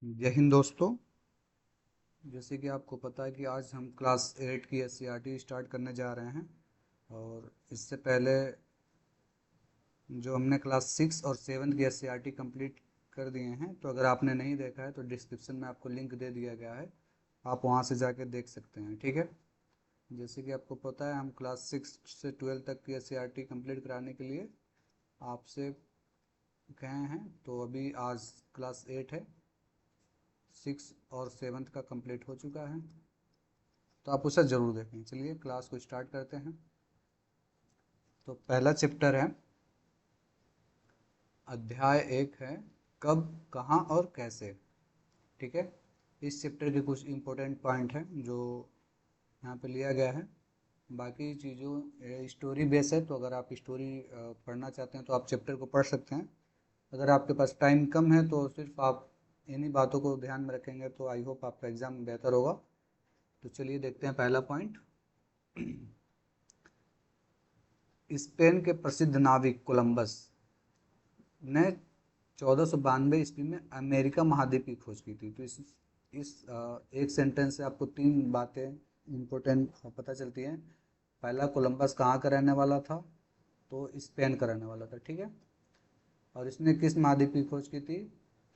जय हिंद दोस्तों। जैसे कि आपको पता है कि आज हम क्लास 8 की एससीईआरटी स्टार्ट करने जा रहे हैं। और इससे पहले जो हमने क्लास 6 और 7 की एससीईआरटी कंप्लीट कर दिए हैं, तो अगर आपने नहीं देखा है तो डिस्क्रिप्शन में आपको लिंक दे दिया गया है, आप वहां से जाके देख सकते हैं। ठीक है। जैसे कि आपको पता है हम क्लास 6 से 12 तक की एससीईआरटी कंप्लीट कराने के लिए आपसे कहे हैं, तो अभी आज क्लास 8 है, 6 और 7 का कंप्लीट हो चुका है, तो आप उसे ज़रूर देखें। चलिए क्लास को स्टार्ट करते हैं। तो पहला चैप्टर है, अध्याय 1 है, कब, कहाँ और कैसे। ठीक है। इस चैप्टर के कुछ इम्पोर्टेंट पॉइंट हैं जो यहाँ पे लिया गया है। बाकी चीज़ों स्टोरी बेस है, तो अगर आप स्टोरी पढ़ना चाहते हैं तो आप चैप्टर को पढ़ सकते हैं। अगर आपके पास टाइम कम है तो सिर्फ आप इन्हीं बातों को ध्यान में रखेंगे तो आई होप आपका एग्ज़ाम बेहतर होगा। तो चलिए देखते हैं पहला पॉइंट। स्पेन के प्रसिद्ध नाविक कोलंबस ने 1492 ईस्वी में अमेरिका महाद्वीप की खोज की थी। तो एक सेंटेंस से आपको तीन बातें इम्पोर्टेंट पता चलती हैं। पहला, कोलंबस कहाँ का रहने वाला था, तो स्पेन का रहने वाला था। ठीक है। और इसने किस महाद्वीप की खोज की थी,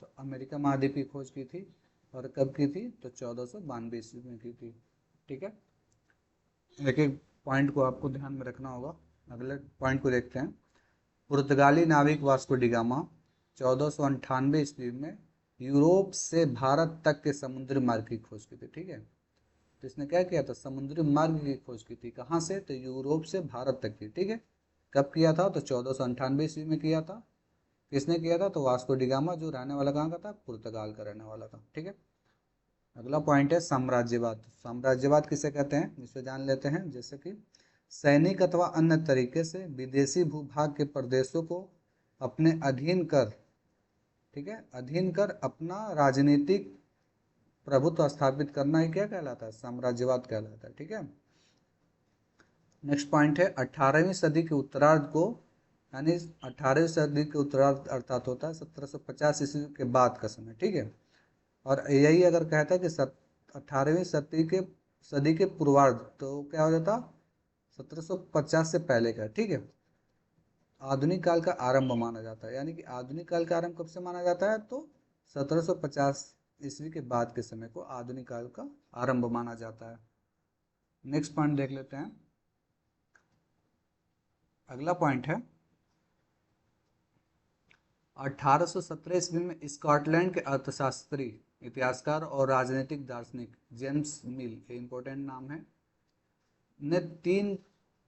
तो अमेरिका महाद्वीप की खोज की थी। और कब की थी, तो 1492 ईस्वी में की थी। ठीक है। एक एक पॉइंट को आपको ध्यान में रखना होगा। अगले पॉइंट को देखते हैं। पुर्तगाली नाविक वास्को डिगामा 1498 ईस्वी में यूरोप से भारत तक के समुद्री मार्ग की खोज की थी। ठीक है। तो इसने क्या किया था, समुद्री मार्ग की खोज की थी। कहाँ से, तो यूरोप से भारत तक की। ठीक है। कब किया था, तो 1498 ईस्वी में किया था। किसने किया था, तो वास्को डिगामा, जो रहने वाला कहाँ का था, पुर्तगाल का रहने वाला था। ठीक है। अगला पॉइंट है साम्राज्यवाद। साम्राज्यवाद किसे कहते हैं, इसे जान लेते हैं। जैसे कि सैनिक अथवा अन्य तरीके से विदेशी भूभाग के प्रदेशों को अपने अधीन कर, ठीक है, अधीन कर अपना राजनीतिक प्रभुत्व स्थापित करना ही क्या कहलाता है, साम्राज्यवाद कहलाता है। ठीक है। नेक्स्ट पॉइंट है 18वीं सदी के उत्तरार्ध को, यानी 18वीं सदी के उत्तरार्ध अर्थात होता है 1750 ईस्वी के बाद का समय। ठीक है। और यही अगर कहता है कि 18वीं सदी के पूर्वार्ध, तो क्या हो जाता, 1750 से पहले का। ठीक है। आधुनिक काल का आरंभ माना जाता है, यानी कि आधुनिक काल का आरंभ कब से माना जाता है, तो 1750 ईस्वी के बाद के समय को आधुनिक काल का आरंभ माना जाता है। नेक्स्ट पॉइंट देख लेते हैं। अगला पॉइंट है 1817 ईस्वी में स्कॉटलैंड के अर्थशास्त्री, इतिहासकार और राजनीतिक दार्शनिक जेम्स मिल, ये इंपॉर्टेंट नाम है, ने 3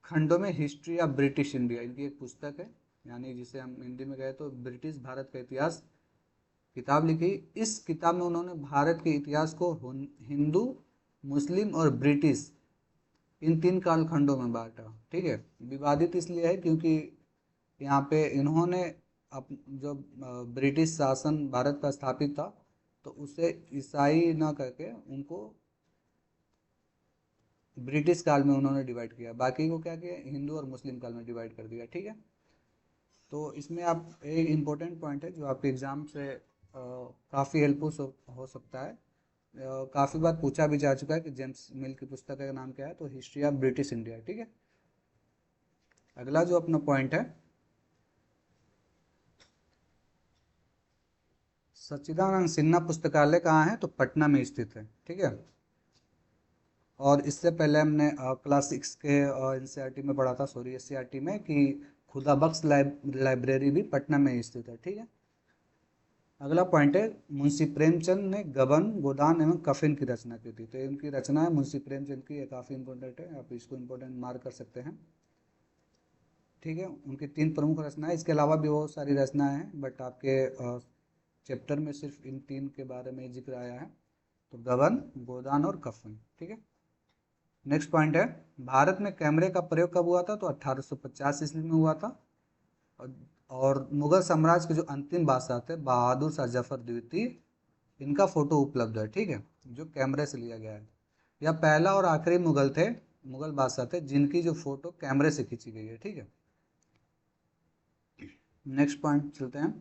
खंडों में हिस्ट्री ऑफ ब्रिटिश इंडिया, इनकी एक पुस्तक है, यानी जिसे हम हिंदी में कहें तो ब्रिटिश भारत का इतिहास, किताब लिखी। इस किताब में उन्होंने भारत के इतिहास को हिंदू, मुस्लिम और ब्रिटिश, इन 3 कालखंडों में बांटा। ठीक है। विवादित इसलिए है क्योंकि यहाँ पे इन्होंने जब ब्रिटिश शासन भारत पर स्थापित था, तो उसे ईसाई ना करके उनको ब्रिटिश काल में उन्होंने डिवाइड किया, बाकी को क्या किया, हिंदू और मुस्लिम काल में डिवाइड कर दिया। ठीक है। तो इसमें आप एक इम्पोर्टेंट पॉइंट है जो आपके एग्जाम से काफ़ी हेल्पफुल हो सकता है। काफ़ी बार पूछा भी जा चुका है कि जेम्स मिल की पुस्तक का नाम क्या है, तो हिस्ट्री ऑफ ब्रिटिश इंडिया। ठीक है। अगला जो अपना पॉइंट है, सच्चिदानंद सिन्हा पुस्तकालय कहाँ है, तो पटना में स्थित है। ठीक है। और इससे पहले हमने क्लास 6 के एनसीईआरटी में पढ़ा था, सॉरी एससीईआरटी में, कि खुदा बख्श लाइब्रेरी भी पटना में स्थित है। ठीक है। अगला पॉइंट है, मुंशी प्रेमचंद ने गबन, गोदान एवं कफिन की रचना की थी। तो इनकी रचना है मुंशी प्रेमचंद की, ये काफ़ी इंपॉर्टेंट है, आप इसको इंपॉर्टेंट मार्क कर सकते हैं। ठीक है। उनकी 3 प्रमुख रचनाएं, इसके अलावा भी बहुत सारी रचनाएं हैं, बट आपके चैप्टर में सिर्फ इन 3 के बारे में जिक्र आया है। तो गबन, गोदान और कफन। ठीक है। नेक्स्ट पॉइंट है, भारत में कैमरे का प्रयोग कब हुआ था, तो 1850 ईस्वी में हुआ था। और मुगल साम्राज्य के जो अंतिम बादशाह थे, बहादुर शाह जफर द्वितीय, इनका फोटो उपलब्ध है। ठीक है। जो कैमरे से लिया गया है। यह पहला और आखिरी मुगल बादशाह थे जिनकी जो फोटो कैमरे से खींची गई है। ठीक है। नेक्स्ट पॉइंट चलते हैं।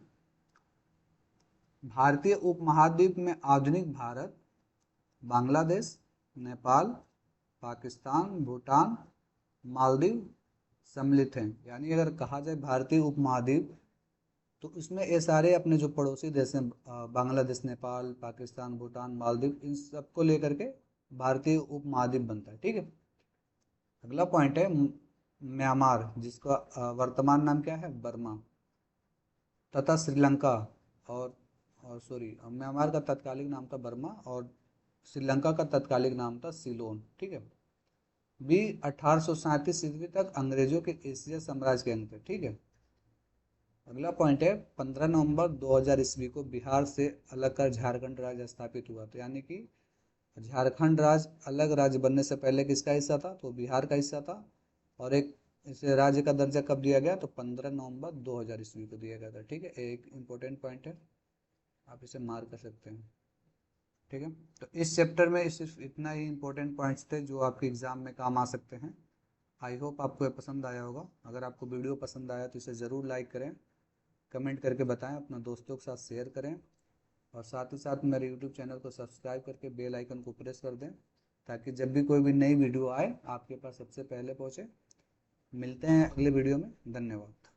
भारतीय उपमहाद्वीप में आधुनिक भारत, बांग्लादेश, नेपाल, पाकिस्तान, भूटान, मालदीव सम्मिलित हैं। यानी अगर कहा जाए भारतीय उपमहाद्वीप तो इसमें ये सारे अपने जो पड़ोसी देश हैं, बांग्लादेश, नेपाल, पाकिस्तान, भूटान, मालदीव, इन सबको लेकर के भारतीय उपमहाद्वीप बनता है। ठीक है। अगला पॉइंट है म्यांमार, जिसका वर्तमान नाम क्या है, बर्मा, तथा श्रीलंका और सॉरी, म्यांमार का तत्कालिक नाम था बर्मा और श्रीलंका का तत्कालिक नाम था सीलोन। ठीक है। बी 1837 ईस्वी तक अंग्रेजों के एशिया साम्राज्य के अंग थे। ठीक है। अगला पॉइंट है 15 नवंबर 2000 ईस्वी को बिहार से अलग कर झारखंड राज्य स्थापित हुआ। तो यानी कि झारखंड राज्य अलग राज्य बनने से पहले किसका हिस्सा था, तो बिहार का हिस्सा था। और एक इसे राज्य का दर्जा कब दिया गया, तो 15 नवंबर 2000 ईस्वी को दिया गया था। ठीक है। एक इम्पोर्टेंट पॉइंट है, आप इसे मार्क कर सकते हैं। ठीक है। तो इस चैप्टर में सिर्फ इतना ही इम्पोर्टेंट पॉइंट्स थे जो आपके एग्जाम में काम आ सकते हैं। आई होप आपको ये पसंद आया होगा। अगर आपको वीडियो पसंद आया तो इसे ज़रूर लाइक करें, कमेंट करके बताएं, अपने दोस्तों के साथ शेयर करें और साथ ही साथ मेरे यूट्यूब चैनल को सब्सक्राइब करके बेल आइकन को प्रेस कर दें ताकि जब भी कोई भी नई वीडियो आए आपके पास सबसे पहले पहुंचे। मिलते हैं अगले वीडियो में। धन्यवाद।